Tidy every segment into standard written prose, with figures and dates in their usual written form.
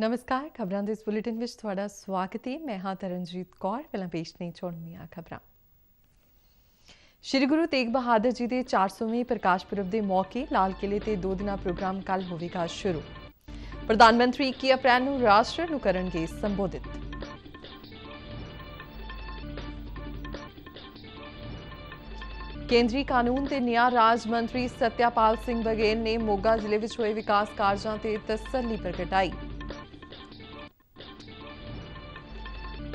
नमस्कार। खबरां दे इस बुलेटिन विच तुहाडा स्वागत है। मैं हाँ तरनजीत कौर। पहला पेश ने चुणवीआं खबरां। श्री गुरु तेग बहादुर जी के 400वें प्रकाश पुरब के मौके लाल किले ते 2 दिना प्रोग्राम कल होवेगा शुरू। प्रधानमंत्री 21 अप्रैल नूं राष्ट्र नूं करनगे संबोधित। केंद्रीय कानून ते न्याय राज मंत्री सत्यपाल सिंह बघेल ने मोगा जिले विच होए विकास कारजां ते तसल्ली प्रगटाई।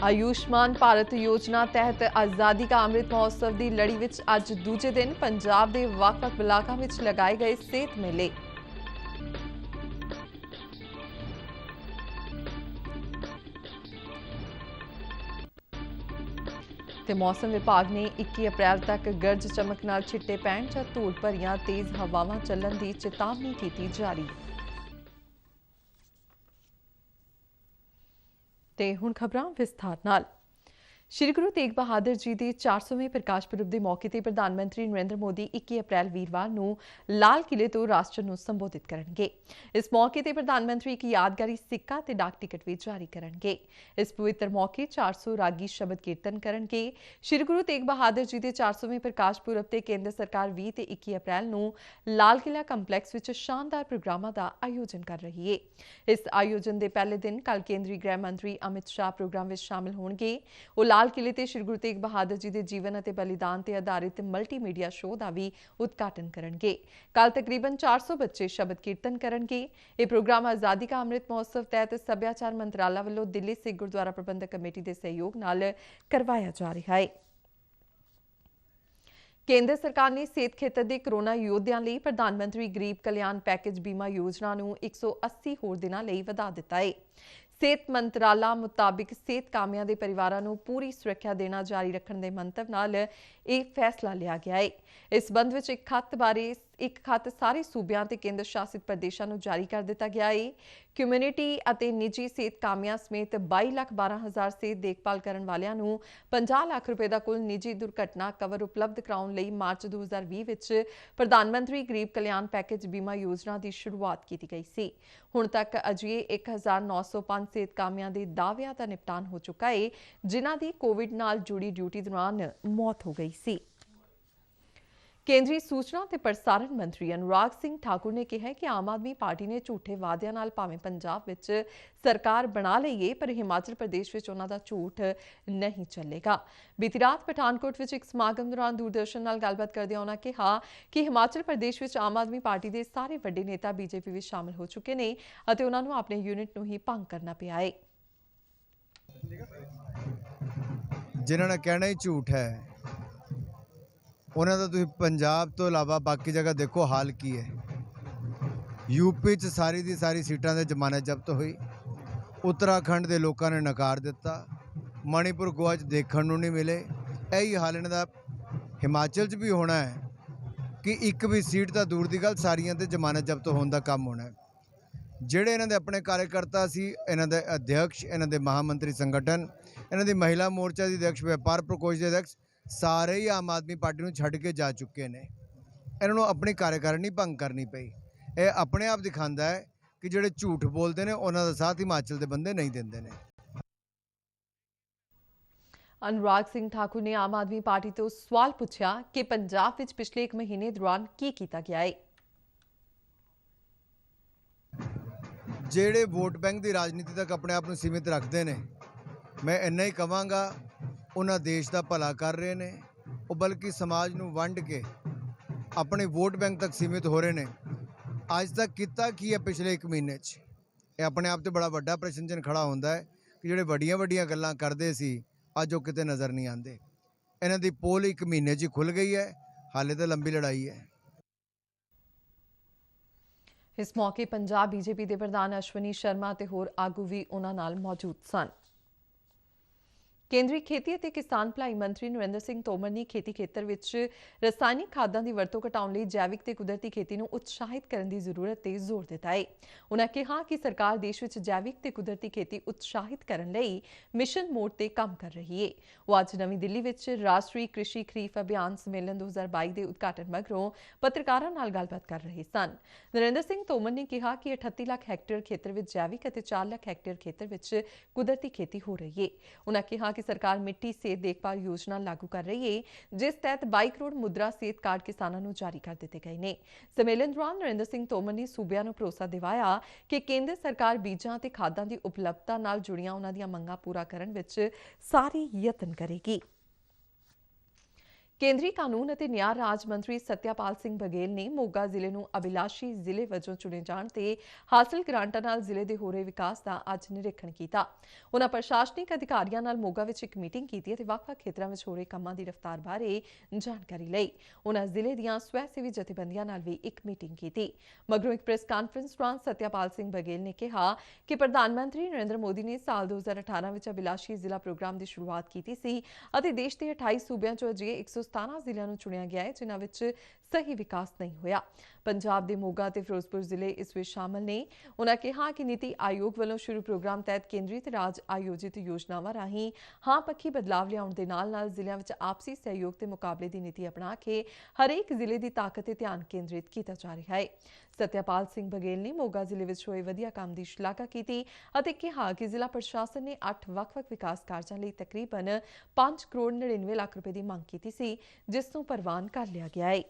आयुष्मान भारत योजना तहत आज़ादी का अमृत महोत्सव की लड़ी विच अज दूजे दिन पंजाब के वख-वख इलाकों में लगाए गए सेहत मेले। ते मौसम विभाग ने 21 अप्रैल तक गरज चमक नाल छिट्टे पैण जां धूड़ भरियां तेज हवावां चलण की चेतावनी की जारी। ते हुण खबरां विस्तार नाल। श्री गुरु तेग बहादुर जी के 400वें प्रकाश पुरब के मौके पर प्रधानमंत्री नरेंद्र मोदी 21 अप्रैल वीरवार नूं लाल किले तो राष्ट्र नूं संबोधित करेंगे। इस मौके पर प्रधानमंत्री एक यादगारी सिक्का ते डाक टिकट भी जारी करेंगे। इस पवित्र मौके 400 रागी शब्द कीर्तन करेंगे। श्री गुरु तेग बहादुर जी के 400वें प्रकाश पुरब ते केंद्र सरकार 20 ते 21 अप्रैल नूं लाल किला कंपलैक्स विच शानदार प्रोग्रामां दा आयोजन कर रही है। इस आयोजन के पहले दिन कल केंद्रीय गृह मंत्री अमित शाह प्रोग्राम में शामिल होंगे। लाल किले ते श्री गुरु तेग बहादुर जी के जीवन और बलिदान ते आधारित मल्टीमीडिया शो का भी उद्घाटन करेंगे। कल तकरीबन 400 बच्चे शब्द कीर्तन करेंगे। यह प्रोग्राम आज़ादी का अमृत महोत्सव तहत सभ्याचार मंत्रालय वालों दिल्ली सिख गुरुद्वारा प्रबंधक कमेटी के सहयोग नाल करवाया जा रहा है। केंद्र सरकार ने सेहत खेतर के कोरोना योद्धियां लई प्रधानमंत्री गरीब कल्याण पैकेज बीमा योजना नूं 180 होर दिनां लई वधा दिता है। सेहत मंत्राला मुताबिक सेहत कामियां दे परिवारां नूं पूरी सुरक्षा देना जारी रखण दे मंतव नाल यह फैसला लिया गया है। इस संबंध विच एक खत सारे सूबियां ते केंद्र शासित प्रदेशां नूं जारी कर दिता गया है। कम्यूनिटी अते निजी सेहत कामियां समेत 22,12,000 सेहत देखभाल करन वालियां नूं 50 लाख रुपए दा कुल निजी दुर्घटना कवर उपलब्ध कराउण लई मार्च 2020 विच प्रधानमंत्री गरीब कल्याण पैकेज बीमा योजना की शुरुआत की गई सी। हुण तक अजिए 1905 सेहत कामियां दे दाविआं दा निपटान हो चुका है, जिन्हां दी कोविड नाल जुड़ी ड्यूटी दौरान मौत हो गई सी। केंद्रीय सूचना ते प्रसारण मंत्री अनुराग सिंह ठाकुर ने कहा है कि आम आदमी पार्टी ने झूठे वादियां नाल भावें पंजाब विच सरकार बना लई है, पर हिमाचल प्रदेश विच उन्हां दा झूठ नहीं चलेगा। बीती रात पठानकोट विच एक समागम दौरान दूरदर्शन नाल गलबात करदे उन्हां कहा कि हिमाचल प्रदेश विच आम आदमी पार्टी दे सारे वड्डे नेता बीजेपी विच शामिल हो चुके ने अते उन्हां नूं अपने यूनिट नूं ही भंग करना पिया है। जिन्हां ने कहना ही झूठ है, उन्होंने तो पंजाब तो इलावा बाकी जगह देखो हाल की है। यूपी च सारी दी सारी सीटां दे जमानत जब्त हुई, उत्तराखंड के लोगों ने नकार दिता, मणिपुर गोवा च देखण नूं नहीं मिले। यही हाल इन्हां दा हिमाचल च भी होना है कि एक भी सीट तो दूर की गल सारियां ते जमानत जब्त होने का काम होना है। ਜਿਹੜੇ ਇਹਨਾਂ ਦੇ ਆਪਣੇ कार्यकर्ता सी, ਇਹਨਾਂ ਦੇ अध्यक्ष, ਇਹਨਾਂ ਦੇ महामंत्री संगठन, ਇਹਨਾਂ ਦੀ महिला मोर्चा की अध्यक्ष, व्यापार प्रकोष्ठ के अध्यक्ष सारे ही आम आदमी पार्टी ਨੂੰ ਛੱਡ ਕੇ ਜਾ ਚੁੱਕੇ ਨੇ। ਇਹਨਾਂ ਨੂੰ ਆਪਣੀ कार्यकारिणी ਭੰਗ ਕਰਨੀ ਪਈ। ਇਹ ਆਪਣੇ ਆਪ ਦਿਖਾਉਂਦਾ ਹੈ ਕਿ ਜਿਹੜੇ ਝੂਠ ਬੋਲਦੇ ਨੇ ਉਹਨਾਂ ਦਾ ਸਾਥ ਹਿਮਾਚਲ ਦੇ ਬੰਦੇ ਨਹੀਂ ਦਿੰਦੇ ਨੇ। अनुराग सिंह ठाकुर ने आम आदमी पार्टी तो सवाल पूछा कि पंजाब विच पिछले एक महीने दौरान की कीता गया है। ਜਿਹੜੇ ਵੋਟ ਬੈਂਕ ਦੀ ਰਾਜਨੀਤੀ ਤੱਕ ਆਪਣੇ ਆਪ ਨੂੰ ਸੀਮਿਤ ਰੱਖਦੇ ਨੇ, ਮੈਂ ਇੰਨਾ ਹੀ ਕਵਾਂਗਾ, ਉਹਨਾਂ ਦੇਸ਼ ਦਾ ਭਲਾ ਕਰ ਰਹੇ ਨੇ। ਉਹ ਬਲਕਿ ਸਮਾਜ ਨੂੰ ਵੰਡ ਕੇ ਆਪਣੇ ਵੋਟ ਬੈਂਕ ਤੱਕ ਸੀਮਿਤ ਹੋ ਰਹੇ ਨੇ। ਅੱਜ ਤੱਕ ਕੀਤਾ ਕੀ ਹੈ ਪਿਛਲੇ 1 ਮਹੀਨੇ 'ਚ? ਇਹ ਆਪਣੇ ਆਪ 'ਤੇ ਬੜਾ ਵੱਡਾ ਪ੍ਰਸ਼ਨ ਚਿੰਨ੍ਹ ਖੜਾ ਹੁੰਦਾ ਹੈ ਕਿ ਜਿਹੜੇ ਵੱਡੀਆਂ ਵੱਡੀਆਂ ਗੱਲਾਂ ਕਰਦੇ ਸੀ ਅੱਜ ਉਹ ਕਿਤੇ ਨਜ਼ਰ ਨਹੀਂ ਆਉਂਦੇ। ਇਹਨਾਂ ਦੀ ਪੋਲ 1 ਮਹੀਨੇ 'ਚ ਹੀ ਖੁੱਲ੍ਹ ਗਈ ਹੈ। ਹਾਲੇ ਤਾਂ ਲੰਬੀ ਲੜਾਈ ਹੈ। इस मौके पंजाब बीजेपी के प्रधान अश्वनी शर्मा ते होर आगू भी उन्हां नाल मौजूद सन। ਕੇਂਦਰੀ ਖੇਤੀ ਅਤੇ ਕਿਸਾਨ ਭਲਾਈ ਮੰਤਰੀ ਨਰਿੰਦਰ ਸਿੰਘ ਤੋਮਰ ਨੇ ਖੇਤੀ ਖੇਤਰ ਵਿੱਚ ਰਸਾਇਣਿਕ ਖਾਦਾਂ ਦੀ ਵਰਤੋਂ ਘਟਾਉਣ ਲਈ ਜੈਵਿਕ ਤੇ ਕੁਦਰਤੀ ਖੇਤੀ ਨੂੰ ਉਤਸ਼ਾਹਿਤ ਕਰਨ ਦੀ ਜ਼ਰੂਰਤ ਤੇ ਜ਼ੋਰ ਦਿੱਤਾ ਹੈ। ਉਨ੍ਹਾਂ ਕਿਹਾ ਕਿ ਸਰਕਾਰ ਦੇਸ਼ ਵਿੱਚ ਜੈਵਿਕ ਤੇ ਕੁਦਰਤੀ ਖੇਤੀ ਉਤਸ਼ਾਹਿਤ ਕਰਨ ਲਈ ਮਿਸ਼ਨ ਮੋਡ ਤੇ ਕੰਮ ਕਰ ਰਹੀ ਹੈ। ਉਹ ਅੱਜ ਨਵੀਂ ਦਿੱਲੀ ਵਿੱਚ ਰਾਸ਼ਟਰੀ ਕ੍ਰਿਸ਼ੀ ਖਰੀਫ ਅਭਿਆਨ ਸੰਮੇਲਨ 2022 ਦੇ ਉਦਘਾਟਨ ਮਗਰੋਂ ਪੱਤਰਕਾਰਾਂ ਨਾਲ ਗੱਲਬਾਤ ਕਰ ਰਹੇ ਸਨ। ਨਰਿੰਦਰ ਸਿੰਘ ਤੋਮਰ ਨੇ ਕਿਹਾ ਕਿ 38 ਲੱਖ ਹੈਕਟੇਅਰ ਖੇਤਰ ਵਿੱਚ ਜੈਵਿਕ ਅਤੇ 4 ਲੱਖ ਹੈਕਟੇਅਰ ਖੇਤਰ ਵਿੱਚ ਕੁਦਰਤੀ ਖੇਤੀ ਹੋ ਰਹੀ ਹੈ। ਉਨ੍ਹਾਂ ਕਿਹਾ ਕਿ ਸਰਕਾਰ ਮਿੱਟੀ ਸਿਹਤ ਦੇਖਭਾਲ ਯੋਜਨਾ ਲਾਗੂ ਕਰ ਰਹੀ ਹੈ, ਜਿਸ ਤਹਿਤ 22 ਕਰੋੜ ਮੁਦਰਾ ਸਿਹਤ ਕਾਰਡ ਕਿਸਾਨਾਂ ਨੂੰ ਜਾਰੀ ਕਰ ਦਿੱਤੇ ਗਏ ਨੇ। ਸੰਮੇਲਨ ਦੌਰਾਨ ਨਰਿੰਦਰ ਸਿੰਘ ਤੋਮਰ ਨੇ ਸੂਬਿਆਂ ਨੂੰ ਭਰੋਸਾ ਦਿਵਾਇਆ ਕਿ ਕੇਂਦਰ ਸਰਕਾਰ ਬੀਜਾਂ ਅਤੇ ਖਾਦਾਂ ਦੀ ਉਪਲਬਧਤਾ ਨਾਲ ਜੁੜੀਆਂ ਉਨ੍ਹਾਂ ਦੀਆਂ ਮੰਗਾਂ ਪੂਰਾ ਕਰਨ ਵਿੱਚ ਸਾਰੇ ਯਤਨ ਕਰੇਗੀ। ਕੇਂਦਰੀ ਕਾਨੂੰਨ ਅਤੇ ਨਿਆਂ ਰਾਜ ਮੰਤਰੀ ਸਤਿਆਪਾਲ ਸਿੰਘ ਬਘੇਲ ਨੇ ਮੋਗਾ ਜ਼ਿਲ੍ਹੇ ਨੂੰ ਅਭਿਲਾਸ਼ੀ ਜ਼ਿਲ੍ਹੇ ਵਜੋਂ ਚੁਣੇ ਜਾਣ ਤੇ ਹਾਸਲ ਗ੍ਰਾਂਟਾਂ ਨਾਲ ਜ਼ਿਲ੍ਹੇ ਦੇ ਹੋ ਰਹੇ ਵਿਕਾਸ ਦਾ ਅੱਜ ਨਿਰੀਖਣ ਕੀਤਾ। ਉਨ੍ਹਾਂ ਪ੍ਰਸ਼ਾਸਨਿਕ ਅਧਿਕਾਰੀਆਂ ਨਾਲ ਮੋਗਾ ਵਿੱਚ ਇੱਕ ਮੀਟਿੰਗ ਕੀਤੀ ਅਤੇ ਵੱਖ-ਵੱਖ ਖੇਤਰਾਂ ਵਿੱਚ ਹੋ ਰਹੇ ਕੰਮਾਂ ਦੀ ਰਫ਼ਤਾਰ ਬਾਰੇ ਜਾਣਕਾਰੀ ਲਈ। ਉਨ੍ਹਾਂ ਜ਼ਿਲ੍ਹੇ ਦੀਆਂ ਸਵੈ ਸੇਵੀ ਜਥੇਬੰਦੀਆਂ ਨਾਲ ਵੀ ਇੱਕ ਮੀਟਿੰਗ ਕੀਤੀ। ਮਗਰੋਂ ਇੱਕ ਪ੍ਰੈਸ ਕਾਨਫਰੰਸ ਦੌਰਾਨ ਸਤਿਆਪਾਲ ਸਿੰਘ ਬਘੇਲ ਨੇ ਕਿਹਾ ਕਿ ਪ੍ਰਧਾਨ ਮੰਤਰੀ ਨਰਿੰਦਰ ਮੋਦੀ ਨੇ ਸਾਲ 2018 ਵਿੱਚ ਅਭਿਲਾਸ਼ੀ ਜ਼ਿਲ੍ਹਾ ਪ੍ਰੋਗਰਾਮ ਦੀ ਸ਼ੁਰੂਆਤ ਕੀਤੀ ਸੀ ਅਤੇ ਦੇਸ਼ ਦੇ 28 ਸੂਬਿਆਂ ਚੋਂ ਅਜਿਹੇ 117 ਜ਼ਿਲ੍ਹਿਆਂ ਨੂੰ ਚੁਣਿਆ ਗਿਆ ਹੈ ਜਿਨ੍ਹਾਂ ਵਿੱਚ ਸਹੀ ਵਿਕਾਸ ਨਹੀਂ ਹੋਇਆ। ਪੰਜਾਬ ਦੇ ਮੋਗਾ ਅਤੇ ਫਿਰੋਜ਼ਪੁਰ ਜ਼ਿਲ੍ਹੇ ਇਸ ਵਿੱਚ ਸ਼ਾਮਲ ਨੇ। ਉਨ੍ਹਾਂ ਕਿਹਾ ਕਿ ਨੀਤੀ ਆਯੋਗ ਵੱਲੋਂ ਸ਼ੁਰੂ ਪ੍ਰੋਗਰਾਮ ਤਹਿਤ ਕੇਂਦਰੀ ਤੇ ਰਾਜ ਆਯੋਜਿਤ ਯੋਜਨਾਵਾਂ ਰਾਹੀਂ ਹਾਂ ਪੱਖੀ ਬਦਲਾਵ ਲਿਆਉਣ ਦੇ ਨਾਲ-ਨਾਲ ਜ਼ਿਲ੍ਹਿਆਂ ਵਿੱਚ ਆਪਸੀ ਸਹਿਯੋਗ ਤੇ ਮੁਕਾਬਲੇ ਦੀ ਨੀਤੀ ਅਪਣਾ ਕੇ ਹਰੇਕ ਜ਼ਿਲ੍ਹੇ ਦੀ ਤਾਕਤ ਤੇ ਧਿਆਨ ਕੇਂਦਰਿਤ ਕੀਤਾ ਜਾ ਰਿਹਾ ਹੈ। ਸਤਿਆਪਾਲ ਸਿੰਘ ਬਘੇਲ ਨੇ ਮੋਗਾ ਜ਼ਿਲ੍ਹੇ ਵਿੱਚ ਹੋਏ ਵਧੀਆ ਕੰਮ ਦੀ ਸ਼ਲਾਘਾ ਕੀਤੀ ਅਤੇ ਕਿਹਾ ਕਿ ਜ਼ਿਲ੍ਹਾ ਪ੍ਰਸ਼ਾਸਨ ਨੇ 8 ਵੱਖ-ਵੱਖ ਵਿਕਾਸ ਕਾਰਜਾਂ ਲਈ ਤਕਰੀਬਨ 5 ਕਰੋੜ 99 ਲੱਖ ਰੁਪਏ ਦੀ ਮੰਗ ਕੀਤੀ ਸੀ, ਜਿਸ ਨੂੰ ਪ੍ਰਵਾਨ ਕਰ ਲਿਆ ਗਿਆ ਹੈ।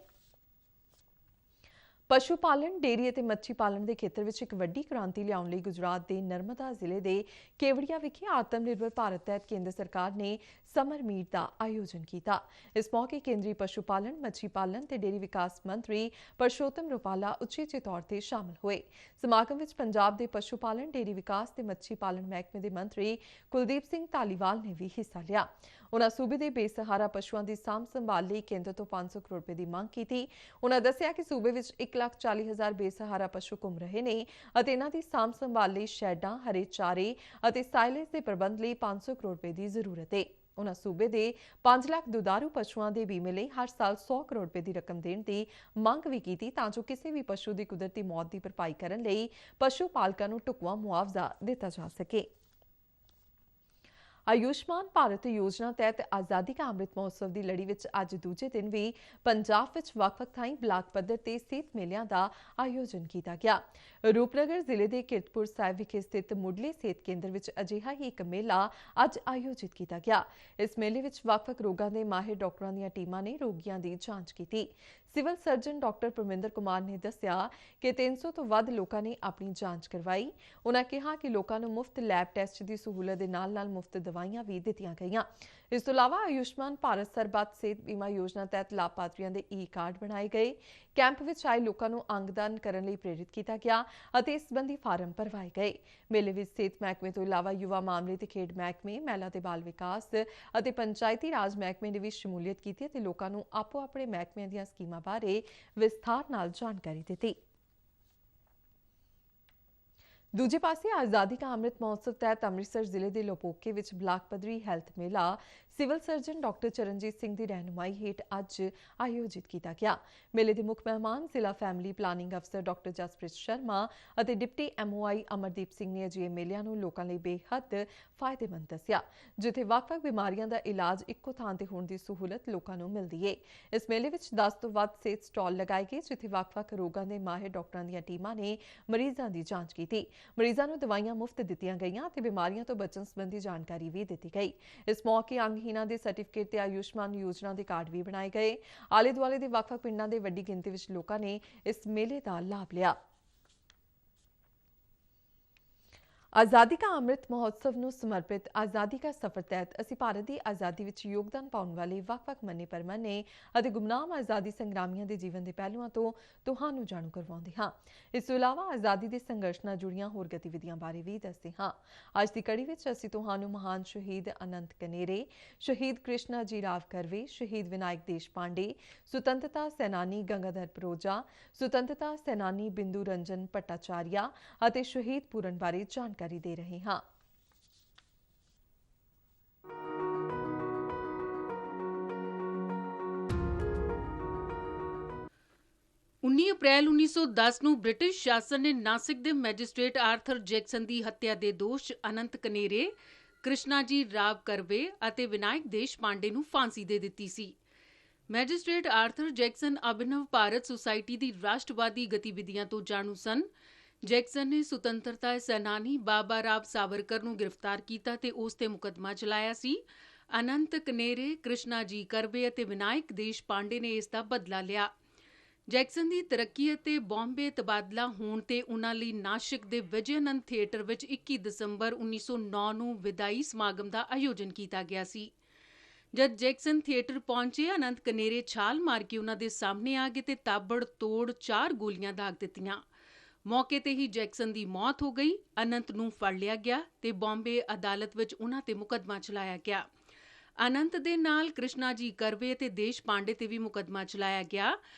ਪਸ਼ੂ ਪਾਲਣ, ਡੇਅਰੀ ਅਤੇ ਮੱਛੀ ਪਾਲਣ ਦੇ ਖੇਤਰ ਵਿੱਚ ਇੱਕ ਵੱਡੀ ਕ੍ਰਾਂਤੀ ਲਿਆਉਣ ਲਈ ਗੁਜਰਾਤ ਦੇ ਨਰਮਦਾ ਜ਼ਿਲ੍ਹੇ ਦੇ ਕੇਵੜੀਆ ਵਿਖੇ ਆਤਮ ਨਿਰਭਰ ਭਾਰਤ ਤਹਿਤ ਕੇਂਦਰ ਸਰਕਾਰ ਨੇ ਸਮਰ ਮੀਟ ਦਾ ਆਯੋਜਨ ਕੀਤਾ। ਇਸ ਮੌਕੇ ਕੇਂਦਰੀ ਪਸ਼ੂ ਪਾਲਣ, ਮੱਛੀ ਪਾਲਣ ਤੇ ਡੇਅਰੀ ਵਿਕਾਸ ਮੰਤਰੀ ਪਰਸ਼ੋਤਮ ਰੁਪਾਲਾ ਉਚੇਚੇ ਤੌਰ ਤੇ ਸ਼ਾਮਲ ਹੋਏ। ਸਮਾਗਮ ਵਿੱਚ ਪੰਜਾਬ ਦੇ ਪਸ਼ੂ ਪਾਲਣ, ਡੇਅਰੀ ਵਿਕਾਸ ਤੇ ਮੱਛੀ ਪਾਲਣ ਮਹਿਕਮੇ ਦੇ ਮੰਤਰੀ ਕੁਲਦੀਪ ਸਿੰਘ ਧਾਲੀਵਾਲ ਨੇ ਵੀ ਹਿੱਸਾ ਲਿਆ। ਉਨ੍ਹਾਂ ਸੂਬੇ ਦੇ ਬੇਸਹਾਰਾ ਪਸ਼ੂਆਂ ਦੀ ਸਾਂਭ ਸੰਭਾਲ ਲਈ ਕੇਂਦਰ ਤੋਂ 500 ਕਰੋੜ ਰੁਪਏ ਦੀ ਮੰਗ ਕੀਤੀ। ਉਨ੍ਹਾਂ ਦੱਸਿਆ ਕਿ ਸੂਬੇ ਵਿੱਚ 1,40,000 ਬੇਸਹਾਰਾ ਪਸ਼ੂ ਘੁੰਮ ਰਹੇ ਨੇ ਅਤੇ ਇਹਨਾਂ ਦੀ ਸਾਂਭ ਸੰਭਾਲ ਲਈ ਸ਼ੈਡਾਂ, ਹਰੇ ਚਾਰੇ ਅਤੇ ਸਾਇਲੇਜ ਦੇ ਪ੍ਰਬੰਧ ਲਈ 500 ਕਰੋੜ ਰੁਪਏ ਦੀ ਜ਼ਰੂਰਤ ਹੈ। ਉਨ੍ਹਾਂ ਸੂਬੇ ਦੇ 5 ਲੱਖ ਦੁਧਾਰੂ ਪਸ਼ੂਆਂ ਦੇ ਬੀਮੇ ਲਈ ਹਰ ਸਾਲ 100 ਕਰੋੜ ਰੁਪਏ ਦੀ ਰਕਮ ਦੇਣ ਦੀ ਮੰਗ ਵੀ ਕੀਤੀ ਤਾਂ ਜੋ ਕਿਸੇ ਵੀ ਪਸ਼ੂ ਦੀ ਕੁਦਰਤੀ ਮੌਤ ਦੀ ਭਰਪਾਈ ਕਰਨ ਲਈ ਪਸ਼ੂ ਪਾਲਕਾਂ ਨੂੰ ਢੁਕਵਾਂ ਮੁਆਵਜ਼ਾ ਦਿੱਤਾ ਜਾ ਸਕੇ। ਆਯੁਸ਼ਮਾਨ ਭਾਰਤ ਯੋਜਨਾ ਤਹਿਤ ਆਜ਼ਾਦੀ ਕਾ ਅੰਮ੍ਰਿਤ ਮਹੋਤਸਵ ਦੀ ਲੜੀ ਵਿੱਚ ਅੱਜ ਦੂਜੇ ਦਿਨ ਵੀ ਪੰਜਾਬ ਵਿੱਚ ਵੱਖ-ਵੱਖ ਥਾਈਂ ਬਲਾਕ ਪੱਧਰ ਤੇ ਸਿਹਤ ਮੇਲਿਆਂ ਦਾ ਆਯੋਜਨ ਕੀਤਾ ਗਿਆ। ਰੂਪਨਗਰ ਜ਼ਿਲ੍ਹੇ ਦੇ ਕੀਰਤਪੁਰ ਸਾਹਿਬ ਵਿਖੇ ਸਥਿਤ ਮੁੱਢਲੇ ਸਿਹਤ ਕੇਂਦਰ ਵਿੱਚ ਅਜਿਹਾ ਹੀ ਇੱਕ ਮੇਲਾ ਅੱਜ ਆਯੋਜਿਤ ਕੀਤਾ ਗਿਆ। ਇਸ ਮੇਲੇ ਵਿੱਚ ਵੱਖ-ਵੱਖ ਰੋਗਾਂ ਦੇ ਮਾਹਿਰ ਡਾਕਟਰਾਂ ਦੀਆਂ ਟੀਮਾਂ ਨੇ ਰੋਗੀਆਂ ਦੀ ਜਾਂਚ ਕੀਤੀ। Civil surgeon doctor Parminder Kumar ਨੇ ਦੱਸਿਆ ਕਿ 300 ਤੋਂ ਵੱਧ ਲੋਕਾਂ ਨੇ ਆਪਣੀ ਜਾਂਚ ਕਰਵਾਈ। ਉਨ੍ਹਾਂ ਕਿਹਾ ਕਿ ਲੋਕਾਂ ਨੂੰ ਮੁਫਤ ਲੈਬ ਟੈਸਟ ਦੀ ਸਹੂਲਤ ਦੇ ਨਾਲ-ਨਾਲ ਮੁਫਤ ਦਵਾਈਆਂ ਵੀ ਦਿੱਤੀਆਂ ਗਈਆਂ। ਇਸ ਤੋਂ ਇਲਾਵਾ ਆਯੁਸ਼ਮਾਨ ਭਾਰਤ ਸਰਬੱਤ ਸਿਹਤ ਬੀਮਾ ਯੋਜਨਾ ਤਹਿਤ ਲਾਭਪਾਤਰੀਆਂ ਦੇ ਈ-ਕਾਰਡ ਬਣਾਏ ਗਏ। ਕੈਂਪ ਵਿੱਚ ਆਏ ਲੋਕਾਂ ਨੂੰ ਅੰਗਦਾਨ ਕਰਨ ਲਈ ਪ੍ਰੇਰਿਤ ਕੀਤਾ ਗਿਆ ਅਤੇ ਇਸ ਸੰਬੰਧੀ ਫਾਰਮ ਭਰਵਾਏ ਗਏ। ਮੇਲੇ ਵਿੱਚ ਸਿਹਤ ਮਹਿਕਮੇ ਤੋਂ ਇਲਾਵਾ ਯੁਵਾ ਮਾਮਲੇ ਤੇ ਖੇਡ ਮਹਿਕਮੇ, ਮਹਿਲਾ ਤੇ ਬਾਲ ਵਿਕਾਸ ਅਤੇ ਪੰਚਾਇਤੀ ਰਾਜ ਮਹਿਕਮੇ ਨੇ ਵੀ ਸ਼ਮੂਲੀਅਤ ਕੀਤੀ ਅਤੇ ਲੋਕਾਂ ਨੂੰ ਆਪੋ-ਆਪਣੇ ਮਹਿਕਮਿਆਂ ਦੀਆਂ ਸਕੀਮਾਂ ਬਾਰੇ ਵਿਸਥਾਰ ਨਾਲ ਜਾਣਕਾਰੀ ਦਿੱਤੀ। ਦੂਜੇ ਪਾਸੇ ਆਜ਼ਾਦੀ ਕਾ ਅੰਮ੍ਰਿਤ ਮਹੋਤਸਵ ਤਹਿਤ ਅੰਮ੍ਰਿਤਸਰ ਜ਼ਿਲ੍ਹੇ ਦੇ ਲੋਪੋਕੇ ਵਿੱਚ ਬਲਾਕ ਪੱਧਰੀ ਹੈਲਥ ਮੇਲਾ civil surgeon doctor Charanjit Singh ਦੀ ਰਹਿਨੁਮਾਈ ਹੇਠ ਅੱਜ ਆਯੋਜਿਤ ਕੀਤਾ ਗਿਆ। ਮੇਲੇ ਦੇ ਮੁੱਖ ਮਹਿਮਾਨ ਜ਼ਿਲ੍ਹਾ ਫੈਮਿਲੀ ਪਲਾਨਿੰਗ ਅਫਸਰ ਡਾਕਟਰ ਜਸਪ੍ਰੀਤ ਸ਼ਰਮਾ ਅਤੇ ਡਿਪਟੀ MOI ਅਮਰਦੀਪ ਸਿੰਘ ਨੇ ਅਜਿਹੇ ਮੇਲਿਆਂ ਨੂੰ ਲੋਕਾਂ ਲਈ ਬੇਹੱਦ ਫਾਇਦੇਮੰਦ ਦੱਸਿਆ, ਜਿੱਥੇ ਵੱਖ-ਵੱਖ ਬਿਮਾਰੀਆਂ ਦਾ ਇਲਾਜ ਇੱਕੋ ਥਾਂ ਤੇ ਹੋਣ ਦੀ ਸਹੂਲਤ ਲੋਕਾਂ ਨੂੰ ਮਿਲਦੀ ਹੈ। ਇਸ ਮੇਲੇ ਵਿੱਚ 10 ਤੋਂ ਵੱਧ ਸਿਹਤ ਸਟਾਲ ਲਗਾਏ ਗਏ, ਜਿੱਥੇ ਵੱਖ-ਵੱਖ ਰੋਗਾਂ ਦੇ ਮਾਹਿਰ ਡਾਕਟਰਾਂ ਦੀਆਂ ਟੀਮਾਂ ਨੇ ਮਰੀਜ਼ਾਂ ਦੀ ਜਾਂਚ ਕੀਤੀ। ਮਰੀਜ਼ਾਂ ਨੂੰ ਦਵਾਈਆਂ ਮੁਫਤ ਦਿੱਤੀਆਂ ਗਈਆਂ ਅਤੇ ਬਿਮਾਰੀਆਂ ਤੋਂ ਬਚਣ ਸੰਬੰਧੀ ਜਾਣਕਾਰੀ ਵੀ ਦਿੱਤੀ ਗਈ। ਇਸ ਮੌਕੇ ਅੰਗਹੀਣਾਂ ਦੇ ਸਰਟੀਫਿਕੇਟ ਤੇ ਆਯੁਸ਼ਮਾਨ ਯੋਜਨਾ ਦੇ ਕਾਰਡ ਵੀ ਬਣਾਏ ਗਏ। ਆਲੇ ਦੁਆਲੇ ਦੇ ਵੱਖ-ਵੱਖ ਪਿੰਡਾਂ ਦੇ ਵੱਡੀ ਗਿਣਤੀ ਵਿੱਚ ਲੋਕਾਂ ਨੇ ਇਸ ਮੇਲੇ ਦਾ ਲਾਭ ਲਿਆ। ਆਜ਼ਾਦੀ ਕਾ ਅੰਮ੍ਰਿਤ ਮਹੋਤਸਵ ਨੂੰ ਸਮਰਪਿਤ ਆਜ਼ਾਦੀ ਕਾ ਸਫ਼ਰ ਤਹਿਤ ਅਸੀਂ ਭਾਰਤ ਦੀ ਆਜ਼ਾਦੀ ਵਿੱਚ ਯੋਗਦਾਨ ਪਾਉਣ ਵਾਲੇ ਵੱਖ-ਵੱਖ ਮੰਨੇ-ਪ੍ਰਮੰਨੇ ਅਤੇ ਗੁਮਨਾਮ ਆਜ਼ਾਦੀ ਸੰਗਰਾਮੀਆਂ ਦੇ ਜੀਵਨ ਦੇ ਪਹਿਲੂਆਂ ਤੋਂ ਤੁਹਾਨੂੰ ਜਾਣੂ ਕਰਵਾਉਂਦੇ ਹਾਂ। ਇਸ ਤੋਂ ਇਲਾਵਾ ਆਜ਼ਾਦੀ ਦੇ ਸੰਘਰਸ਼ ਨਾਲ ਜੁੜੀਆਂ ਹੋਰ ਗਤੀਵਿਧੀਆਂ ਬਾਰੇ ਵੀ ਦੱਸਦੇ ਹਾਂ। ਅੱਜ ਦੀ ਕੜੀ ਵਿੱਚ ਅਸੀਂ ਤੁਹਾਨੂੰ ਮਹਾਨ ਸ਼ਹੀਦ ਅਨੰਤ ਕਨੇਰੇ, ਸ਼ਹੀਦ ਕ੍ਰਿਸ਼ਨਾ ਜੀ ਰਾਵ ਕਰਵੇ, ਸ਼ਹੀਦ ਵਿਨਾਇਕ ਦੇਸ਼ਪਾਂਡੇ, ਸੁਤੰਤਰਤਾ ਸੈਨਾਨੀ ਗੰਗਾਧਰ ਪਰੋਜਾ, ਸੁਤੰਤਰਤਾ ਸੈਨਾਨੀ ਬਿੰਦੂ ਰੰਜਨ ਭੱਟਾਚਾਰੀਆ ਅਤੇ ਸ਼ਹੀਦ ਪੂਰਨ ਬਾਰੇ ਜਾਣਕਾਰੀ ਦੇ ਰਹੇ ਹਾਂ। 19 ਅਪ੍ਰੈਲ 1910 ਨੂੰ ਬ੍ਰਿਟਿਸ਼ ਸ਼ਾਸਨ ਨੇ ਨਾਸਿਕ ਦੇ ਮੈਜਿਸਟ੍ਰੇਟ ਆਰਥਰ ਜੈਕਸਨ ਦੀ ਹੱਤਿਆ ਦੇ ਦੋਸ਼ 'ਚ ਅਨੰਤ ਕਨੇਰੇ, ਕ੍ਰਿਸ਼ਨਾਜੀ ਰਾਵ ਕਰਵੇ ਅਤੇ ਵਿਨਾਇਕ ਦੇਸ਼ ਪਾਂਡੇ ਨੂੰ ਫਾਂਸੀ ਦੇ ਦਿੱਤੀ ਸੀ। Magistrate Arthur Jackson Abhinav Bharat society ਦੀ ਰਾਸ਼ਟਰਵਾਦੀ ਗਤੀਵਿਧੀਆਂ ਤੋਂ ਜਾਣੂ ਸਨ। ਜੈਕਸਨ ਨੇ ਸੁਤੰਤਰਤਾ ਸੈਨਾਨੀ ਬਾਬਾ ਰਾਵ ਸਾਵਰਕਰ ਨੂੰ ਗ੍ਰਿਫਤਾਰ ਕੀਤਾ ਤੇ ਉਸ ਤੇ ਮੁਕੱਦਮਾ ਚਲਾਇਆ ਸੀ। ਅਨੰਤ ਕਨੇਰੇ, ਕ੍ਰਿਸ਼ਨਾਜੀ ਕਰਵੇ ਅਤੇ ਵਿਨਾਇਕ ਦੇਸ਼ ਪਾਂਡੇ ਨੇ ਇਸ ਦਾ ਬਦਲਾ ਲਿਆ। ਜੈਕਸਨ ਦੀ ਤਰੱਕੀ ਅਤੇ ਬੰਬੇ ਤਬਾਦਲਾ ਹੋਣ ਤੇ ਉਨ੍ਹਾਂ ਲਈ ਨਾਸਿਕ ਦੇ ਵਿਜਯਨੰਦ ਥੀਏਟਰ ਵਿੱਚ 21 ਦਸੰਬਰ 1909 ਨੂੰ ਵਿਦਾਈ ਸਮਾਗਮ ਦਾ ਆਯੋਜਨ ਕੀਤਾ ਗਿਆ ਸੀ। ਜਦ ਜੈਕਸਨ ਥੀਏਟਰ ਪਹੁੰਚੇ, ਅਨੰਤ ਕਨੇਰੇ ਛਾਲ ਮਾਰ ਕੇ ਉਨ੍ਹਾਂ ਦੇ ਸਾਹਮਣੇ ਆ ਗਏ ਤੇ ਤਾਬੜ ਤੋੜ 4 ਗੋਲੀਆਂ ਦਾਗ ਦਿੱਤੀਆਂ। ਮੌਕੇ ਤੇ ਹੀ ਜੈਕਸਨ ਦੀ ਮੌਤ ਹੋ ਗਈ। ਅਨੰਤ ਨੂੰ ਫੜ ਲਿਆ ਗਿਆ ਤੇ ਬੰਬੇ ਅਦਾਲਤ ਵਿੱਚ ਉਨ੍ਹਾਂ ਤੇ ਮੁਕੱਦਮਾ ਚਲਾਇਆ ਗਿਆ। ਅਨੰਤ ਦੇ ਨਾਲ ਕ੍ਰਿਸ਼ਨਾਜੀ ਕਰਵੇ ਤੇ ਦੇਸ਼ ਪਾਂਡੇ ਤੇ ਵੀ ਮੁਕੱਦਮਾ ਚਲਾਇਆ ਗਿਆ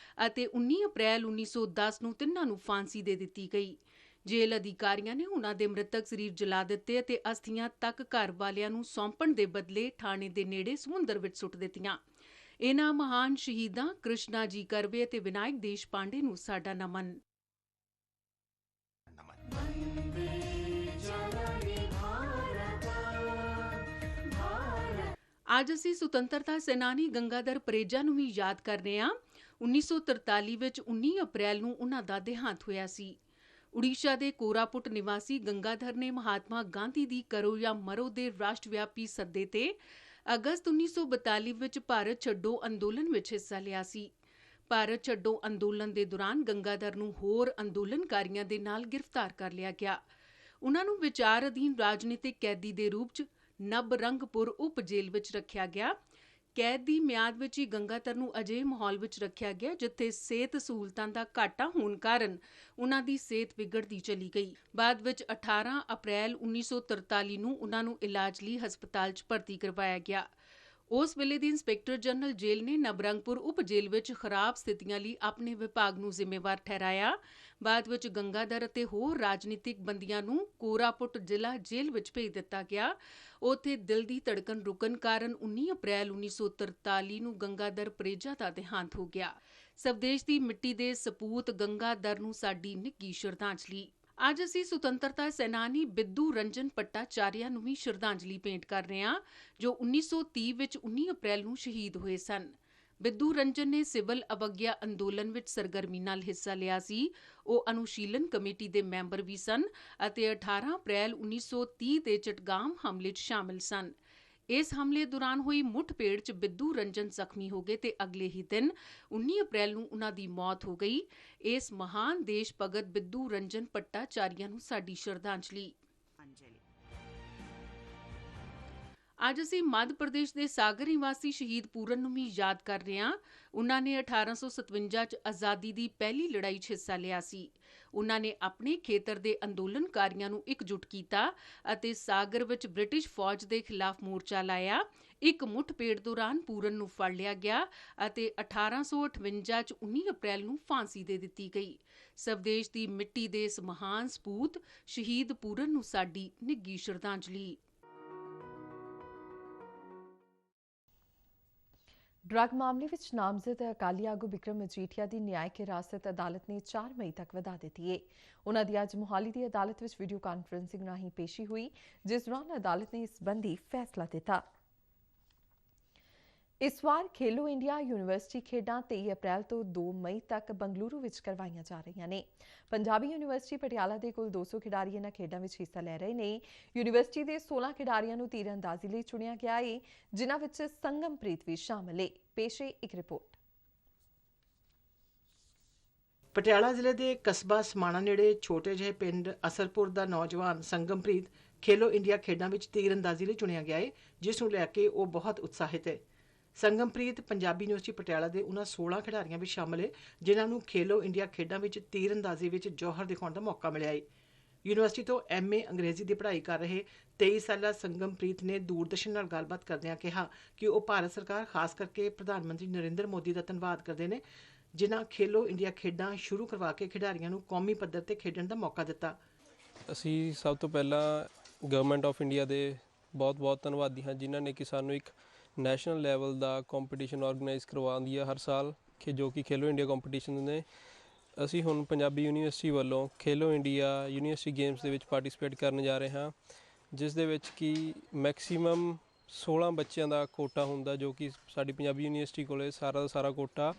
ਅਤੇ 19 ਅਪ੍ਰੈਲ 1910 ਨੂੰ ਤਿੰਨਾਂ ਨੂੰ ਫਾਂਸੀ ਦੇ ਦਿੱਤੀ ਗਈ। ਜੇਲ੍ਹ ਅਧਿਕਾਰੀਆਂ ਨੇ ਉਨ੍ਹਾਂ ਦੇ ਮ੍ਰਿਤਕ ਸਰੀਰ ਜਲਾ ਦਿੱਤੇ ਅਤੇ ਅਸਥੀਆਂ ਤੱਕ ਘਰ ਵਾਲਿਆਂ ਨੂੰ ਸੌਂਪਣ ਦੇ ਬਦਲੇ ਥਾਣੇ ਦੇ ਨੇੜੇ ਸਮੁੰਦਰ ਵਿੱਚ ਸੁੱਟ ਦਿੱਤੀਆਂ। ਇਹਨਾਂ ਮਹਾਨ ਸ਼ਹੀਦਾਂ ਕ੍ਰਿਸ਼ਨਾਜੀ ਕਰਵੇ ਅਤੇ ਵਿਨਾਇਕ ਦੇਸ਼ ਪਾਂਡੇ ਨੂੰ ਸਾਡਾ ਨਮਨ। ਅੱਜ ਅਸੀਂ ਸੁਤੰਤਰਤਾ ਸੈਨਾਨੀ ਗੰਗਾਧਰ ਪਰੇਜਾ ਨੂੰ ਵੀ ਯਾਦ ਕਰ ਰਹੇ ਹਾਂ। 1943 ਵਿੱਚ 19 ਅਪ੍ਰੈਲ ਨੂੰ ਉਹਨਾਂ ਦਾ ਦੇਹਾਂਤ ਹੋਇਆ ਸੀ। ਉੜੀਸਾ ਦੇ ਕੋਰਾਪੁਟ ਨਿਵਾਸੀ ਗੰਗਾਧਰ ਨੇ ਮਹਾਤਮਾ ਗਾਂਧੀ ਦੀ ਕਰੋ ਜਾਂ ਮਰੋ ਦੇ ਰਾਸ਼ਟਰਵਿਆਪੀ ਸੱਦੇ ਤੇ ਅਗਸਤ 1942 ਵਿੱਚ ਭਾਰਤ ਛੱਡੋ ਅੰਦੋਲਨ ਵਿੱਚ ਹਿੱਸਾ ਲਿਆ ਸੀ। ਭਾਰਤ ਛੱਡੋ ਅੰਦੋਲਨ ਦੇ ਦੌਰਾਨ ਗੰਗਾਧਰ ਨੂੰ ਹੋਰ ਅੰਦੋਲਨਕਾਰੀਆਂ ਦੇ ਨਾਲ ਗ੍ਰਿਫਤਾਰ ਕਰ ਲਿਆ ਗਿਆ। ਉਨ੍ਹਾਂ ਨੂੰ ਵਿਚਾਰ ਅਧੀਨ ਰਾਜਨੀਤਿਕ ਕੈਦੀ ਦੇ ਰੂਪ 'ਚ ਨਬਰੰਗਪੁਰ ਉਪ ਜੇਲ੍ਹ ਵਿੱਚ ਰੱਖਿਆ ਗਿਆ। ਕੈਦ ਦੀ ਮਿਆਦ ਵਿੱਚ ਹੀ ਗੰਗਾਧਰ ਨੂੰ ਅਜਿਹੇ ਮਾਹੌਲ ਵਿੱਚ ਰੱਖਿਆ ਗਿਆ ਜਿੱਥੇ ਸਿਹਤ ਸਹੂਲਤਾਂ ਦਾ ਘਾਟਾ ਹੋਣ ਕਾਰਨ ਉਨ੍ਹਾਂ ਦੀ ਸਿਹਤ ਵਿਗੜਦੀ ਚਲੀ ਗਈ। ਬਾਅਦ ਵਿੱਚ 18 ਅਪ੍ਰੈਲ 1943 ਨੂੰ ਉਨ੍ਹਾਂ ਨੂੰ ਇਲਾਜ ਲਈ ਹਸਪਤਾਲ 'ਚ ਭਰਤੀ ਕਰਵਾਇਆ ਗਿਆ। ਉਸ ਵੇਲੇ ਦੀ ਇੰਸਪੈਕਟਰ ਜਨਰਲ ਜੇਲ੍ਹ ਨੇ ਨਬਰੰਗਪੁਰ ਉਪ ਜੇਲ੍ਹ ਵਿੱਚ ਖਰਾਬ ਸਥਿਤੀਆਂ ਲਈ ਆਪਣੇ ਵਿਭਾਗ ਨੂੰ ਜ਼ਿੰਮੇਵਾਰ ਠਹਿਰਾਇਆ। ਬਾਅਦ ਵਿੱਚ ਗੰਗਾਧਰ ਅਤੇ ਹੋਰ ਰਾਜਨੀਤਿਕ ਬੰਦੀਆਂ ਨੂੰ ਕੋਰਾਪੁਟ ਜ਼ਿਲ੍ਹਾ ਜੇਲ੍ਹ ਵਿੱਚ ਭੇਜ ਦਿੱਤਾ ਗਿਆ। ਉੱਥੇ ਦਿਲ ਦੀ ਧੜਕਨ ਰੁਕਣ ਕਾਰਨ 19 ਅਪ੍ਰੈਲ 1943 ਨੂੰ ਗੰਗਾਧਰ ਪਰੇਜਾ ਦਾ ਦੇਹਾਂਤ ਹੋ ਗਿਆ। ਸਵਦੇਸ਼ ਦੀ ਮਿੱਟੀ ਦੇ ਸਪੂਤ ਗੰਗਾਧਰ ਨੂੰ ਸਾਡੀ ਨਿੱਘੀ ਸ਼ਰਧਾਂਜਲੀ। ਅੱਜ ਅਸੀਂ ਸੁਤੰਤਰਤਾ ਸੈਨਾਨੀ ਬਿੱਦੂ ਰੰਜਨ ਭੱਟਾਚਾਰੀਆ ਨੂੰ ਵੀ ਸ਼ਰਧਾਂਜਲੀ ਭੇਂਟ ਕਰ ਰਹੇ ਹਾਂ, ਜੋ 1930 ਵਿੱਚ 19 ਅਪ੍ਰੈਲ ਨੂੰ ਸ਼ਹੀਦ ਹੋਏ ਸਨ। ਬਿੱਦੂ ਰੰਜਨ ਨੇ ਸਿਵਲ ਅਵਗਿਆ ਅੰਦੋਲਨ ਵਿੱਚ ਸਰਗਰਮੀ ਨਾਲ ਹਿੱਸਾ ਲਿਆ ਸੀ। ਉਹ ਅਨੁਸ਼ੀਲਨ ਕਮੇਟੀ ਦੇ ਮੈਂਬਰ ਵੀ ਸਨ ਅਤੇ 18 ਅਪ੍ਰੈਲ 1930 ਦੇ ਚਟਗਾਮ ਹਮਲੇ 'ਚ ਸ਼ਾਮਿਲ ਸਨ। ਇਸ ਹਮਲੇ ਦੌਰਾਨ ਹੋਈ ਮੁੱਠਭੇੜ 'ਚ ਬਿੱਦੂ ਰੰਜਨ ਜ਼ਖਮੀ ਹੋ ਗਏ ਤੇ ਅਗਲੇ ਹੀ ਦਿਨ 19 ਅਪ੍ਰੈਲ ਨੂੰ ਉਨ੍ਹਾਂ ਦੀ ਮੌਤ ਹੋ ਗਈ। ਇਸ ਮਹਾਨ ਦੇਸ਼ ਭਗਤ ਬਿੱਦੂ ਰੰਜਨ ਭੱਟਾਚਾਰੀਆ ਨੂੰ ਸਾਡੀ ਸ਼ਰਧਾਂਜਲੀ। ਅੱਜ ਅਸੀਂ ਮੱਧ ਪ੍ਰਦੇਸ਼ ਦੇ ਸਾਗਰ ਨਿਵਾਸੀ ਸ਼ਹੀਦ ਪੂਰਨ ਨੂੰ ਵੀ ਯਾਦ ਕਰ ਰਹੇ ਹਾਂ। ਉਨ੍ਹਾਂ ਨੇ 1857 'ਚ ਆਜ਼ਾਦੀ ਦੀ ਪਹਿਲੀ ਲੜਾਈ 'ਚ ਹਿੱਸਾ ਲਿਆ ਸੀ। ਉਨ੍ਹਾਂ ਨੇ ਆਪਣੇ ਖੇਤਰ ਦੇ ਅੰਦੋਲਨਕਾਰੀਆਂ ਨੂੰ ਇਕਜੁੱਟ ਕੀਤਾ ਅਤੇ ਸਾਗਰ ਵਿੱਚ ਬ੍ਰਿਟਿਸ਼ ਫੌਜ ਦੇ ਖਿਲਾਫ ਮੋਰਚਾ ਲਾਇਆ। ਇੱਕ ਮੁੱਠਭੇੜ ਦੌਰਾਨ ਪੂਰਨ ਨੂੰ ਫੜ ਲਿਆ ਗਿਆ ਅਤੇ 1858 'ਚ 19 ਅਪ੍ਰੈਲ ਨੂੰ ਫਾਂਸੀ ਦੇ ਦਿੱਤੀ ਗਈ। ਸਵਦੇਸ਼ ਦੀ ਮਿੱਟੀ ਦੇ ਇਸ ਮਹਾਨ ਸਪੂਤ ਸ਼ਹੀਦ ਪੂਰਨ ਨੂੰ ਸਾਡੀ ਨਿੱਘੀ ਸ਼ਰਧਾਂਜਲੀ। ਡਰੱਗ ਮਾਮਲੇ ਵਿੱਚ ਨਾਮਜ਼ਦ ਅਕਾਲੀ ਆਗੂ ਬਿਕਰਮ ਮਜੀਠੀਆ ਦੀ ਨਿਆਇਕ ਹਿਰਾਸਤ ਅਦਾਲਤ ਨੇ 4 ਮਈ ਤੱਕ ਵਧਾ ਦਿੱਤੀ ਹੈ। ਉਨ੍ਹਾਂ ਦੀ ਅੱਜ ਮੁਹਾਲੀ ਦੀ ਅਦਾਲਤ ਵਿੱਚ ਵੀਡੀਓ ਕਾਨਫਰੰਸਿੰਗ ਰਾਹੀਂ ਪੇਸ਼ੀ ਹੋਈ, ਜਿਸ ਦੌਰਾਨ ਅਦਾਲਤ ਨੇ ਇਸ ਸੰਬੰਧੀ ਫੈਸਲਾ ਦਿੱਤਾ। ਇਸ ਵਾਰ ਖੇਲੋ ਇੰਡੀਆ ਯੂਨੀਵਰਸਿਟੀ ਖੇਡਾਂ 23 ਅਪ੍ਰੈਲ ਤੋਂ 2 ਮਈ ਤੱਕ ਬੰਗਲੁਰੂ ਵਿੱਚ ਕਰਵਾਈਆਂ ਜਾ ਰਹੀਆਂ ਨੇ। ਪੰਜਾਬੀ ਯੂਨੀਵਰਸਿਟੀ ਪਟਿਆਲਾ ਦੇ ਕੁੱਲ 200 ਖਿਡਾਰੀ ਇਹਨਾਂ ਖੇਡਾਂ ਵਿੱਚ ਹਿੱਸਾ ਲੈ ਰਹੇ ਨੇ। ਯੂਨੀਵਰਸਿਟੀ ਦੇ 16 ਖਿਡਾਰੀਆਂ ਨੂੰ ਤੀਰਅੰਦਾਜ਼ੀ ਲਈ ਚੁਣਿਆ ਗਿਆ ਹੈ, ਜਿਨ੍ਹਾਂ ਵਿੱਚ ਸੰਗਮਪ੍ਰੀਤ ਵੀ ਸ਼ਾਮਲ ਹੈ। ਪੇਸ਼ ਹੈ ਇੱਕ ਰਿਪੋਰਟ। ਪਟਿਆਲਾ ਜ਼ਿਲ੍ਹੇ ਦੇ ਕਸਬਾ ਸਮਾਣਾ ਨੇੜੇ ਛੋਟੇ ਜਿਹੇ ਪਿੰਡ ਅਸਰਪੁਰ ਦਾ ਨੌਜਵਾਨ ਸੰਗਮਪ੍ਰੀਤ ਖੇਲੋ ਇੰਡੀਆ ਖੇਡਾਂ ਵਿੱਚ ਤੀਰਅੰਦਾਜ਼ੀ ਲਈ ਚੁਣਿਆ ਗਿਆ ਹੈ, ਜਿਸ ਨੂੰ ਲੈ ਕੇ ਉਹ ਬਹੁਤ ਉਤਸ਼ਾਹਿਤ ਹੈ। ਸੰਗਮਪ੍ਰੀਤ ਪੰਜਾਬੀ ਯੂਨੀਵਰਸਿਟੀ ਪਟਿਆਲਾ ਦੇ ਉਹਨਾਂ 16 ਖਿਡਾਰੀਆਂ ਵਿੱਚ ਸ਼ਾਮਲ ਹੈ, ਜਿਨ੍ਹਾਂ ਨੂੰ ਖੇਲੋ ਇੰਡੀਆ ਖੇਡਾਂ ਵਿੱਚ ਤੀਰਅੰਦਾਜ਼ੀ ਵਿੱਚ ਜੌਹਰ ਦਿਖਾਉਣ ਦਾ ਮੌਕਾ ਮਿਲਿਆ ਹੈ। ਯੂਨੀਵਰਸਿਟੀ ਤੋਂ MA ਅੰਗਰੇਜ਼ੀ ਦੀ ਪੜ੍ਹਾਈ ਕਰ ਰਹੇ 23 ਸਾਲਾ ਸੰਗਮਪ੍ਰੀਤ ਨੇ ਦੂਰਦਰਸ਼ਨ ਨਾਲ ਗੱਲਬਾਤ ਕਰਦਿਆਂ ਕਿਹਾ ਕਿ ਉਹ ਭਾਰਤ ਸਰਕਾਰ, ਖਾਸ ਕਰਕੇ ਪ੍ਰਧਾਨ ਮੰਤਰੀ ਨਰਿੰਦਰ ਮੋਦੀ ਦਾ ਧੰਨਵਾਦ ਕਰਦੇ ਨੇ, ਜਿਨ੍ਹਾਂ ਖੇਲੋ ਇੰਡੀਆ ਖੇਡਾਂ ਸ਼ੁਰੂ ਕਰਵਾ ਕੇ ਖਿਡਾਰੀਆਂ ਨੂੰ ਕੌਮੀ ਪੱਧਰ ਤੇ ਖੇਡਣ ਦਾ ਮੌਕਾ ਦਿੱਤਾ। ਅਸੀਂ ਸਭ ਤੋਂ ਪਹਿਲਾਂ ਗਵਰਨਮੈਂਟ ਆਫ ਇੰਡੀਆ ਦੇ ਬਹੁਤ ਧੰਨਵਾਦੀ ਹਾਂ, ਜਿਨ੍ਹਾਂ ਨੇ ਕਿ ਸਾਨੂੰ ਇੱਕ ਨੈਸ਼ਨਲ ਲੈਵਲ ਦਾ ਕੰਪੀਟੀਸ਼ਨ ਆਰਗੇਨਾਈਜ਼ ਕਰਵਾਉਂਦੀ ਹੈ ਹਰ ਸਾਲ, ਜੋ ਕਿ ਖੇਲੋ ਇੰਡੀਆ ਕੰਪੀਟੀਸ਼ਨ ਨੇ। ਅਸੀਂ ਹੁਣ ਪੰਜਾਬੀ ਯੂਨੀਵਰਸਿਟੀ ਵੱਲੋਂ ਖੇਲੋ ਇੰਡੀਆ ਯੂਨੀਵਰਸਿਟੀ ਗੇਮਸ ਦੇ ਵਿੱਚ ਪਾਰਟਿਸਿਪੇਟ ਕਰਨ ਜਾ ਰਹੇ ਹਾਂ, ਜਿਸ ਦੇ ਵਿੱਚ ਕਿ ਮੈਕਸਿਮਮ 16 ਬੱਚਿਆਂ ਦਾ ਕੋਟਾ ਹੁੰਦਾ, ਜੋ ਕਿ ਸਾਡੀ ਪੰਜਾਬੀ ਯੂਨੀਵਰਸਿਟੀ ਕੋਲੇ ਸਾਰਾ ਦਾ ਸਾਰਾ ਕੋਟਾ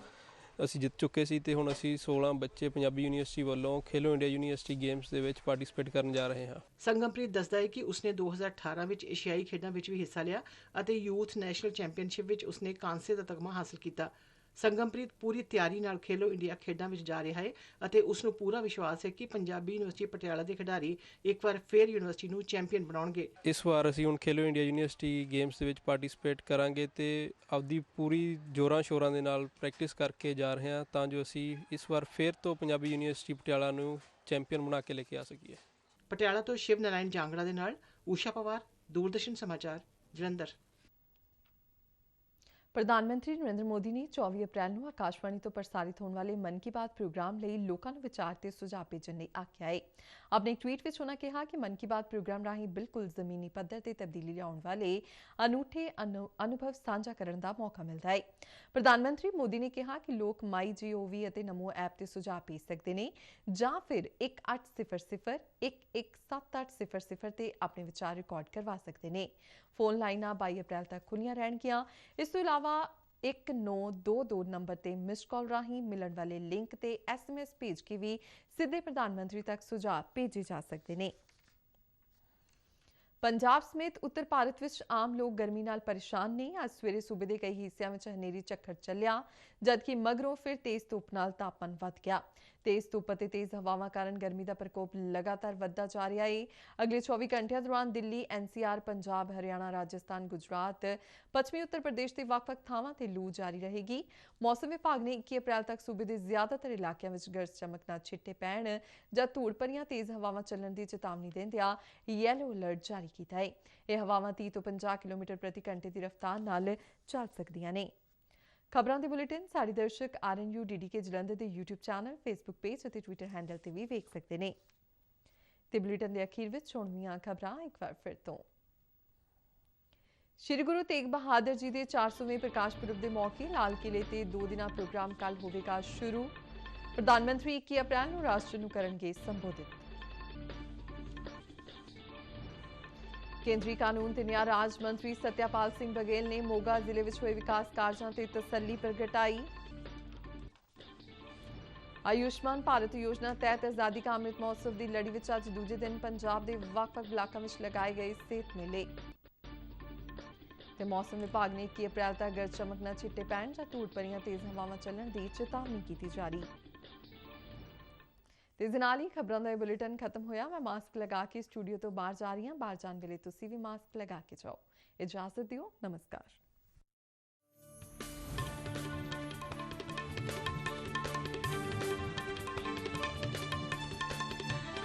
ਅਸੀਂ ਜਿੱਤ ਚੁੱਕੇ ਸੀ। ਤੇ ਹੁਣ ਅਸੀਂ 16 ਬੱਚੇ ਪੰਜਾਬੀ ਯੂਨੀਵਰਸਿਟੀ ਵੱਲੋਂ ਖੇਲੋ ਇੰਡੀਆ ਯੂਨੀਵਰਸਿਟੀ ਗੇਮਸ ਦੇ ਵਿੱਚ ਪਾਰਟਿਸਿਪੇਟ ਕਰਨ ਜਾ ਰਹੇ ਹਾਂ। ਸੰਗਮਪ੍ਰੀਤ ਦੱਸਦਾ ਹੈ ਕਿ ਉਸਨੇ 2018 ਵਿੱਚ ਏਸ਼ੀਆਈ ਖੇਡਾਂ ਵਿੱਚ ਵੀ ਹਿੱਸਾ ਲਿਆ ਅਤੇ ਯੂਥ ਨੈਸ਼ਨਲ ਚੈਂਪੀਅਨਸ਼ਿਪ ਵਿੱਚ ਉਸਨੇ ਕਾਂਸੇ ਦਾ ਤਗਮਾ ਹਾਸਲ ਕੀਤਾ। ਸੰਗਮਪ੍ਰੀਤ ਪੂਰੀ ਤਿਆਰੀ ਨਾਲ ਖੇਲੋ ਇੰਡੀਆ ਖੇਡਾਂ ਵਿੱਚ ਜਾ ਰਿਹਾ ਹੈ ਅਤੇ ਉਸ ਨੂੰ ਪੂਰਾ ਵਿਸ਼ਵਾਸ ਹੈ ਕਿ ਪੰਜਾਬੀ ਯੂਨੀਵਰਸਿਟੀ ਪਟਿਆਲਾ ਦੇ ਖਿਡਾਰੀ ਇੱਕ ਵਾਰ ਫੇਰ ਯੂਨੀਵਰਸਿਟੀ ਨੂੰ ਚੈਂਪੀਅਨ ਬਣਾਉਣਗੇ। ਇਸ ਵਾਰ ਅਸੀਂ ਹੁਣ ਖੇਲੋ ਇੰਡੀਆ ਯੂਨੀਵਰਸਿਟੀ ਗੇਮਸ ਦੇ ਵਿੱਚ ਪਾਰਟਿਸਿਪੇਟ ਕਰਾਂਗੇ ਤੇ ਆਪਦੀ ਪੂਰੀ ਜੋਰਾਂ ਸ਼ੋਰਾਂ ਦੇ ਨਾਲ ਪ੍ਰੈਕਟਿਸ ਕਰਕੇ ਜਾ ਰਹੇ ਹਾਂ, ਤਾਂ ਜੋ ਅਸੀਂ ਇਸ ਵਾਰ ਫੇਰ ਤੋਂ ਪੰਜਾਬੀ ਯੂਨੀਵਰਸਿਟੀ ਪਟਿਆਲਾ ਨੂੰ ਚੈਂਪੀਅਨ ਬਣਾ ਕੇ ਲੈ ਕੇ ਆ ਸਕੀਏ। ਪਟਿਆਲਾ ਤੋਂ ਸ਼ਿਵ ਨਾਰਾਇਣ ਜਾਂਗੜਾ ਦੇ ਨਾਲ ਊਸ਼ਾ ਪਵਾਰ, ਦੂਰਦਰਸ਼ਨ ਸਮਾਚਾਰ, ਜਲੰਧਰ। ਪ੍ਰਧਾਨ ਮੰਤਰੀ ਨਰਿੰਦਰ ਮੋਦੀ ਨੇ 24 ਅਪ੍ਰੈਲ ਨੂੰ ਆਕਾਸ਼ਵਾਣੀ ਤੋਂ ਪ੍ਰਸਾਰਿਤ ਹੋਣ ਵਾਲੇ ਮਨ ਕੀ ਬਾਤ ਪ੍ਰੋਗਰਾਮ ਲਈ ਲੋਕਾਂ ਨੂੰ ਵਿਚਾਰ ਤੇ ਸੁਝਾਅ ਭੇਜਣ ਲਈ ਆਖਿਆ ਹੈ। ਆਪਣੇ ਇੱਕ ਟਵੀਟ ਵਿੱਚ ਉਹਨਾਂ ਕਿਹਾ ਕਿ ਮਨ ਕੀ ਬਾਤ ਪ੍ਰੋਗਰਾਮ ਰਾਹੀਂ ਬਿਲਕੁਲ ਜ਼ਮੀਨੀ ਪੱਧਰ ਤੇ ਤਬਦੀਲੀ ਲਿਆਉਣ ਵਾਲੇ ਅਨੂਠੇ ਅਨੁਭਵ ਸਾਂਝਾ ਕਰਨ ਦਾ ਮੌਕਾ ਮਿਲਦਾ ਹੈ। ਪ੍ਰਧਾਨ ਮੰਤਰੀ ਮੋਦੀ ਨੇ ਕਿਹਾ ਕਿ ਲੋਕ MyGov ਅਤੇ ਨਮੋ ਐਪ ਤੇ ਸੁਝਾਅ ਭੇਜ ਸਕਦੇ ਨੇ ਜਾਂ ਫਿਰ 1800-11780 ਤੇ ਆਪਣੇ ਵਿਚਾਰ ਰਿਕਾਰਡ ਕਰਵਾ ਸਕਦੇ ਨੇ। ਫੋਨ ਲਾਈਨਾਂ 22 ਅਪ੍ਰੈਲ ਤੱਕ ਖੁੱਲ੍ਹੀਆਂ ਰਹਿਣਗੀਆਂ। ਇਸ ਤੋਂ ਇਲਾਵਾ 1922 ਨੰਬਰ ਤੇ ਮਿਸਡ ਕਾਲ ਰਾਹੀਂ ਮਿਲਣ ਵਾਲੇ ਲਿੰਕ ਤੇ SMS ਭੇਜ ਕੇ ਵੀ ਸਿੱਧੇ ਪ੍ਰਧਾਨ ਮੰਤਰੀ ਤੱਕ ਸੁਝਾਅ ਭੇਜੇ ਜਾ ਸਕਦੇ ਨੇ। ਪੰਜਾਬ ਸਮੇਤ ਉੱਤਰ ਭਾਰਤ ਵਿੱਚ ਆਮ ਲੋਕ ਗਰਮੀ ਨਾਲ ਪਰੇਸ਼ਾਨ ਨੇ। ਅੱਜ ਸਵੇਰੇ ਸੂਬੇ ਦੇ ਕਈ ਹਿੱਸਿਆਂ ਵਿੱਚ ਹਨੇਰੀ ਝੱਖੜ ਚੱਲਿਆ, ਜਦਕਿ ਮਗਰੋਂ ਫਿਰ ਤੇਜ਼ ਧੁੱਪ ਨਾਲ ਤਾਪਮਾਨ ਵੱਧ ਗਿਆ। ਤੇਜ਼ ਧੁੱਪ ਅਤੇ ਤੇਜ਼ ਹਵਾਵਾਂ ਕਾਰਨ ਗਰਮੀ ਦਾ ਪ੍ਰਕੋਪ ਲਗਾਤਾਰ ਵੱਧਦਾ ਜਾ ਰਿਹਾ ਹੈ। ਅਗਲੇ 24 ਘੰਟਿਆਂ ਦੌਰਾਨ ਦਿੱਲੀ, NCR, ਪੰਜਾਬ, ਹਰਿਆਣਾ, ਰਾਜਸਥਾਨ, ਗੁਜਰਾਤ, ਪੱਛਮੀ ਉੱਤਰ ਪ੍ਰਦੇਸ਼ ਦੇ ਵੱਖ-ਵੱਖ ਥਾਵਾਂ ਤੇ ਲੂ ਜਾਰੀ ਰਹੇਗੀ। ਮੌਸਮ ਵਿਭਾਗ ਨੇ 21 ਅਪ੍ਰੈਲ ਤੱਕ ਸੂਬੇ ਦੇ ਜ਼ਿਆਦਾਤਰ ਇਲਾਕਿਆਂ ਵਿੱਚ ਗਰਜ ਚਮਕ ਨਾਲ ਛਿੱਟੇ ਪੈਣ ਜਾਂ ਧੂੜ ਭਰੀਆਂ ਤੇਜ਼ ਹਵਾਵਾਂ ਚੱਲਣ ਦੀ ਚੇਤਾਵਨੀ ਦਿੰਦਿਆਂ ਯੈਲੋ ਅਲਰਟ ਜਾਰੀ ਕੀਤਾ ਹੈ। ਇਹ ਹਵਾਵਾਂ 30 ਤੋਂ 50 ਕਿਲੋਮੀਟਰ ਪ੍ਰਤੀ ਘੰਟੇ ਦੀ ਰਫ਼ਤਾਰ ਨਾਲ ਚੱਲ ਸਕਦੀਆਂ ਨੇ। ਖਬਰਾਂ ਦੇ ਬੁਲੇਟਿਨ ਸਾਡੇ ਦਰਸ਼ਕ RNU DDK ਜਲੰਧਰ ਦੇ YouTube ਚੈਨਲ, Facebook ਪੇਜ ਅਤੇ Twitter ਹੈਂਡਲ ਤੇ ਵੀ ਵੇਖ ਸਕਦੇ ਨੇ। ਤੇ ਬੁਲੇਟਿਨ ਦੇ ਅਖੀਰ ਵਿੱਚ ਚੋਣਵੀਆਂ ਖਬਰਾਂ ਇੱਕ ਵਾਰ ਫਿਰ ਤੋਂ। ਸ਼੍ਰੀ ਗੁਰੂ ਤੇਗ ਬਹਾਦਰ ਜੀ ਦੇ 400ਵੇਂ ਪ੍ਰਕਾਸ਼ ਪੁਰਬ ਦੇ ਮੌਕੇ ਲਾਲ ਕਿਲੇ ਤੇ 2 ਦਿਨਾਂ ਪ੍ਰੋਗਰਾਮ ਕੱਲ੍ਹ ਹੋਵੇਗਾ ਸ਼ੁਰੂ। ਪ੍ਰਧਾਨ ਮੰਤਰੀ 21 ਅਪ੍ਰੈਲ ਨੂੰ ਰਾਸ਼ਟਰ ਨੂੰ ਕਰਨਗੇ ਸੰਬੋਧਿਤ। ਕੇਂਦਰੀ ਕਾਨੂੰਨ ਤੇ ਨਿਆਂ ਰਾਜ ਮੰਤਰੀ ਸਤਿਆਪਾਲ ਸਿੰਘ ਬਘੇਲ ਨੇ ਮੋਗਾ ਜ਼ਿਲ੍ਹੇ ਵਿੱਚ ਹੋਏ ਵਿਕਾਸ ਕਾਰਜਾਂ ਤੇ ਤਸੱਲੀ ਪ੍ਰਗਟਾਈ। ਆਯੁਸ਼ਮਾਨ ਭਾਰਤ ਯੋਜਨਾ ਤਹਿਤ ਆਜ਼ਾਦੀ ਕਾ ਅੰਮ੍ਰਿਤ ਮਹੋਤਸਵ ਦੀ ਲੜੀ ਵਿੱਚ ਅੱਜ ਦੂਜੇ ਦਿਨ ਪੰਜਾਬ ਦੇ ਵੱਖ-ਵੱਖ ਬਲਾਕਾਂ ਵਿੱਚ ਲਗਾਏ ਗਏ ਸਿਹਤ ਮੇਲੇ। ਤੇ ਮੌਸਮ ਵਿਭਾਗ ਨੇ 21 ਅਪ੍ਰੈਲ ਤੱਕ ਗਰਜ ਚਮਕ ਨਾਲ ਛਿੱਟੇ ਪੈਣ ਜਾਂ ਧੂੜ ਭਰੀਆਂ ਤੇਜ਼ ਹਵਾਵਾਂ ਚੱਲਣ ਦੀ ਚੇਤਾਵਨੀ ਕੀਤੀ ਜਾਰੀ। ਤੇ ਇਸ ਨਾਲ ਹੀ ਖਬਰਾਂ ਦਾ ਇਹ ਬੁਲੇਟਿਨ ਖਤਮ ਹੋਇਆ। ਮੈਂ ਮਾਸਕ ਲਗਾ ਕੇ ਸਟੂਡੀਓ ਤੋਂ ਬਾਹਰ ਜਾ ਰਹੀ ਹਾਂ। ਬਾਹਰ ਜਾਣ ਵੇਲੇ ਤੁਸੀਂ ਵੀ ਮਾਸਕ ਲਗਾ ਕੇ ਜਾਓ। ਇਜਾਜ਼ਤ ਦਿਓ। ਨਮਸਕਾਰ।